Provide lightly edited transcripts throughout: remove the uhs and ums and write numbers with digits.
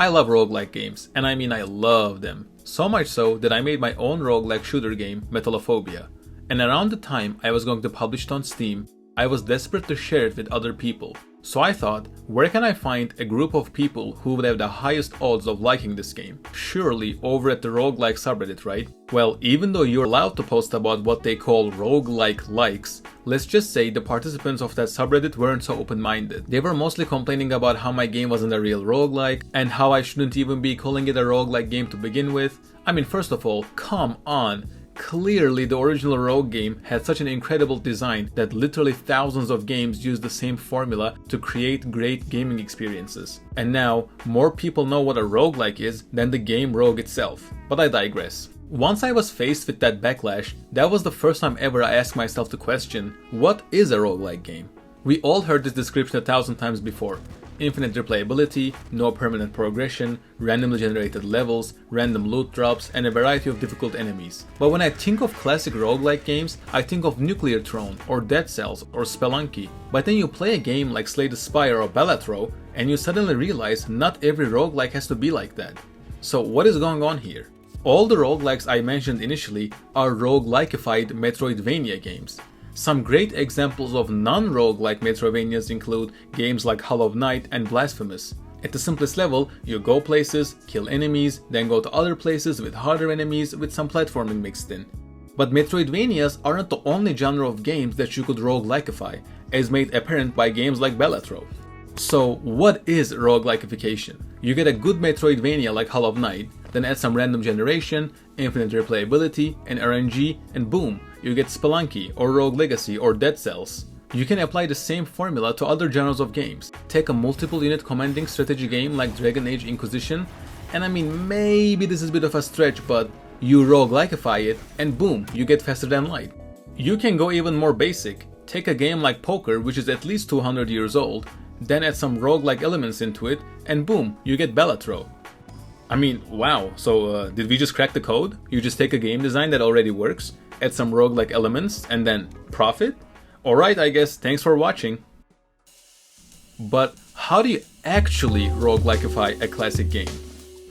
I love roguelike games, and I mean I love them. So much so that I made my own roguelike shooter game, Metalophobia. And around the time I was going to publish it on Steam, I was desperate to share it with other people. So I thought, where can I find a group of people who would have the highest odds of liking this game? Surely over at the roguelike subreddit, right? Well, even though you're allowed to post about what they call roguelike likes, let's just say the participants of that subreddit weren't so open-minded. They were mostly complaining about how my game wasn't a real roguelike, and how I shouldn't even be calling it a roguelike game to begin with. I mean, first of all, come on. Clearly, the original Rogue game had such an incredible design that literally thousands of games use the same formula to create great gaming experiences. And now, more people know what a roguelike is than the game Rogue itself. But I digress. Once I was faced with that backlash, that was the first time ever I asked myself the question, what is a roguelike game? We all heard this description 1,000 times before. Infinite replayability, no permanent progression, randomly generated levels, random loot drops, and a variety of difficult enemies. But when I think of classic roguelike games, I think of Nuclear Throne, or Dead Cells, or Spelunky. But then you play a game like Slay the Spire or Balatro, and you suddenly realize not every roguelike has to be like that. So what is going on here? All the roguelikes I mentioned initially are roguelike-ified Metroidvania games. Some great examples of non-roguelike Metroidvanias include games like Hollow Knight and Blasphemous. At the simplest level, you go places, kill enemies, then go to other places with harder enemies with some platforming mixed in. But Metroidvanias aren't the only genre of games that you could roguelike-ify, as made apparent by games like Balatro. So what is roguelike-ification? You get a good Metroidvania like Hollow Knight, then add some random generation, infinite replayability, and RNG, and boom, you get Spelunky, or Rogue Legacy, or Dead Cells. You can apply the same formula to other genres of games. Take a multiple unit commanding strategy game like Dragon Age Inquisition, and I mean maybe this is a bit of a stretch, but you roguelike-ify it, and boom, you get faster than light. You can go even more basic. Take a game like Poker, which is at least 200 years old, then add some roguelike elements into it, and boom, you get Balatro. I mean, wow, so did we just crack the code? You just take a game design that already works, add some roguelike elements, and then profit? Alright, I guess, thanks for watching. But how do you actually roguelike-ify a classic game?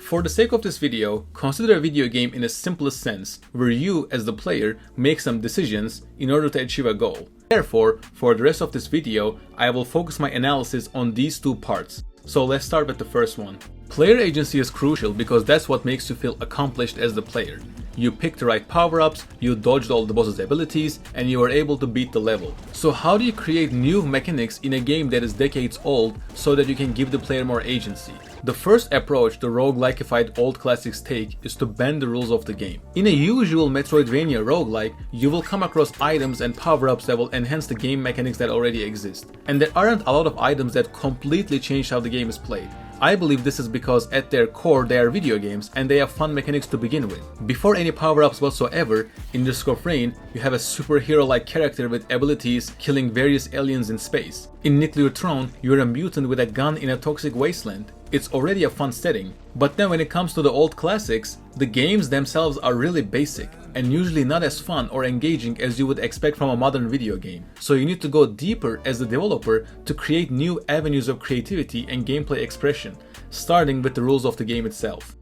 For the sake of this video, consider a video game in the simplest sense, where you, as the player, make some decisions in order to achieve a goal. Therefore, for the rest of this video, I will focus my analysis on these two parts. So let's start with the first one. Player agency is crucial because that's what makes you feel accomplished as the player. You picked the right power-ups, you dodged all the boss's abilities, and you were able to beat the level. So how do you create new mechanics in a game that is decades old so that you can give the player more agency? The first approach the roguelike-ified old classics take is to bend the rules of the game. In a usual Metroidvania roguelike, you will come across items and power-ups that will enhance the game mechanics that already exist. And there aren't a lot of items that completely change how the game is played. I believe this is because at their core they are video games and they have fun mechanics to begin with. Before any power-ups whatsoever, in the Schizophrene, you have a superhero-like character with abilities killing various aliens in space. In Nuclear Throne, you're a mutant with a gun in a toxic wasteland. It's already a fun setting. But then when it comes to the old classics, the games themselves are really basic and usually not as fun or engaging as you would expect from a modern video game. So you need to go deeper as the developer to create new avenues of creativity and gameplay expression, starting with the rules of the game itself.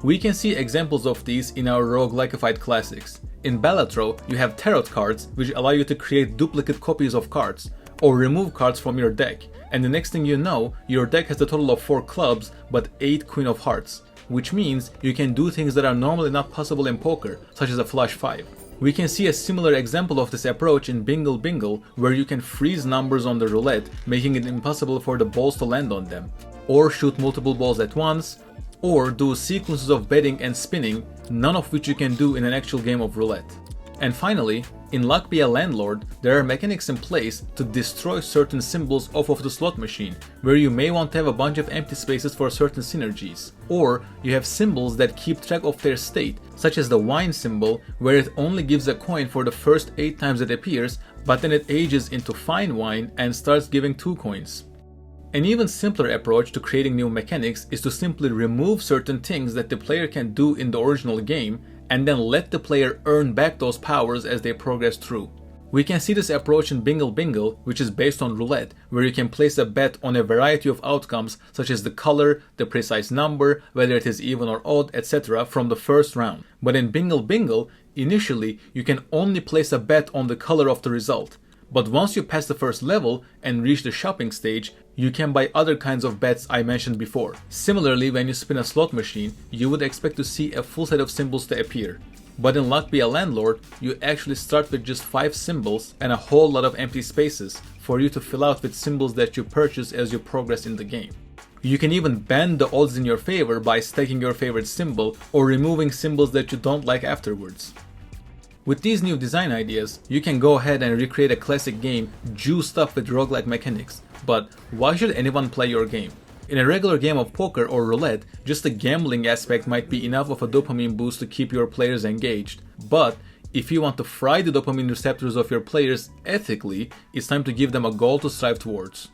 We can see examples of these in our roguelike-ified classics. In Balatro, you have tarot cards which allow you to create duplicate copies of cards, or remove cards from your deck, and the next thing you know, your deck has a total of 4 clubs but 8 Queen of Hearts, which means you can do things that are normally not possible in poker, such as a flush 5. We can see a similar example of this approach in Bingle Bingle, where you can freeze numbers on the roulette, making it impossible for the balls to land on them, or shoot multiple balls at once, or do sequences of betting and spinning, none of which you can do in an actual game of roulette. And finally, in Luck Be a Landlord, there are mechanics in place to destroy certain symbols off of the slot machine, where you may want to have a bunch of empty spaces for certain synergies. Or you have symbols that keep track of their state, such as the wine symbol, where it only gives a coin for the first 8 times it appears, but then it ages into fine wine and starts giving 2 coins. An even simpler approach to creating new mechanics is to simply remove certain things that the player can do in the original game and then let the player earn back those powers as they progress through. We can see this approach in Bingle Bingle, which is based on roulette, where you can place a bet on a variety of outcomes such as the color, the precise number, whether it is even or odd, etc. from the first round. But in Bingle Bingle, initially you can only place a bet on the color of the result. But once you pass the first level and reach the shopping stage, you can buy other kinds of bets I mentioned before. Similarly, when you spin a slot machine, you would expect to see a full set of symbols to appear. But in Luck Be a Landlord, you actually start with just 5 symbols and a whole lot of empty spaces for you to fill out with symbols that you purchase as you progress in the game. You can even bend the odds in your favor by stacking your favorite symbol or removing symbols that you don't like afterwards. With these new design ideas, you can go ahead and recreate a classic game juiced up with roguelike mechanics. But why should anyone play your game? In a regular game of poker or roulette, just the gambling aspect might be enough of a dopamine boost to keep your players engaged. But if you want to fry the dopamine receptors of your players ethically, it's time to give them a goal to strive towards.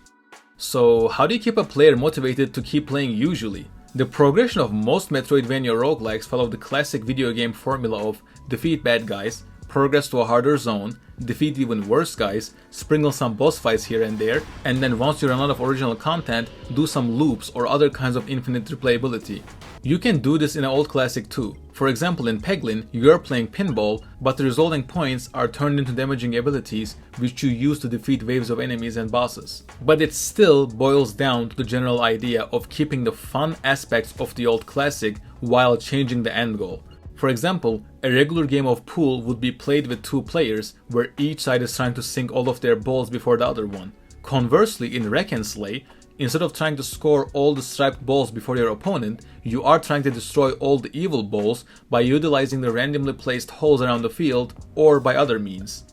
So how do you keep a player motivated to keep playing usually? The progression of most Metroidvania roguelikes follow the classic video game formula of defeat bad guys, progress to a harder zone, defeat even worse guys, sprinkle some boss fights here and there, and then once you run out of original content, do some loops or other kinds of infinite replayability. You can do this in an old classic too. For example, in Peglin, you are playing pinball, but the resulting points are turned into damaging abilities which you use to defeat waves of enemies and bosses. But it still boils down to the general idea of keeping the fun aspects of the old classic while changing the end goal. For example, a regular game of pool would be played with 2 players, where each side is trying to sink all of their balls before the other one. Conversely, in Wreck and Slay, instead of trying to score all the striped balls before your opponent, you are trying to destroy all the evil balls by utilizing the randomly placed holes around the field or by other means.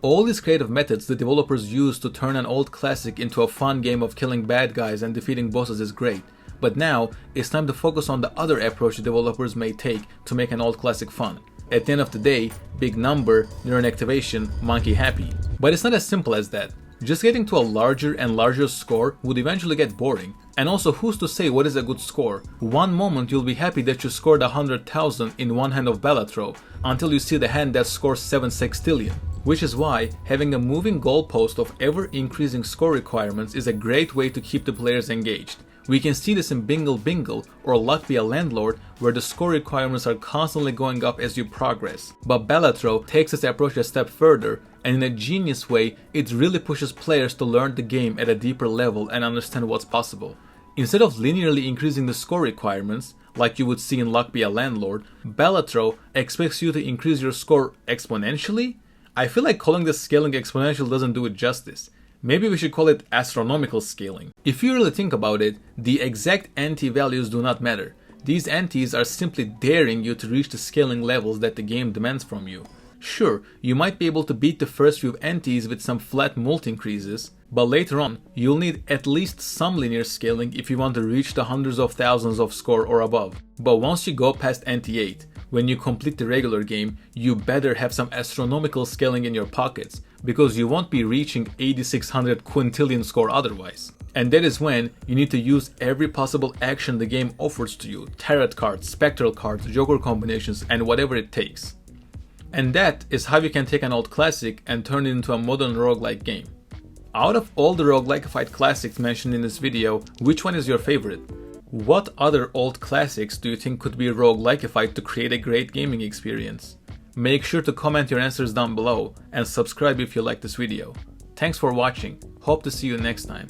All these creative methods the developers use to turn an old classic into a fun game of killing bad guys and defeating bosses is great. But now, it's time to focus on the other approach the developers may take to make an old classic fun. At the end of the day, big number, neuron activation, monkey happy. But it's not as simple as that. Just getting to a larger and larger score would eventually get boring. And also, who's to say what is a good score? One moment you'll be happy that you scored 100,000 in one hand of Balatro, until you see the hand that scores 7 sextillion. Which is why having a moving goalpost of ever increasing score requirements is a great way to keep the players engaged. We can see this in Bingle Bingle or Luck Be a Landlord, where the score requirements are constantly going up as you progress. But Balatro takes this approach a step further, and in a genius way, it really pushes players to learn the game at a deeper level and understand what's possible. Instead of linearly increasing the score requirements, like you would see in Luck Be a Landlord, Balatro expects you to increase your score exponentially? I feel like calling this scaling exponential doesn't do it justice. Maybe we should call it astronomical scaling. If you really think about it, the exact ante values do not matter. These antes are simply daring you to reach the scaling levels that the game demands from you. Sure, you might be able to beat the first few antes with some flat mult increases, but later on, you'll need at least some linear scaling if you want to reach the hundreds of thousands of score or above. But once you go past ante 8, when you complete the regular game, you better have some astronomical scaling in your pockets, because you won't be reaching 8600 quintillion score otherwise. And that is when you need to use every possible action the game offers to you, tarot cards, spectral cards, joker combinations, and whatever it takes. And that is how you can take an old classic and turn it into a modern roguelike game. Out of all the Roguelike-ify classics mentioned in this video, which one is your favorite? What other old classics do you think could be roguelike-ify to create a great gaming experience? Make sure to comment your answers down below and subscribe if you like this video. Thanks for watching. Hope to see you next time.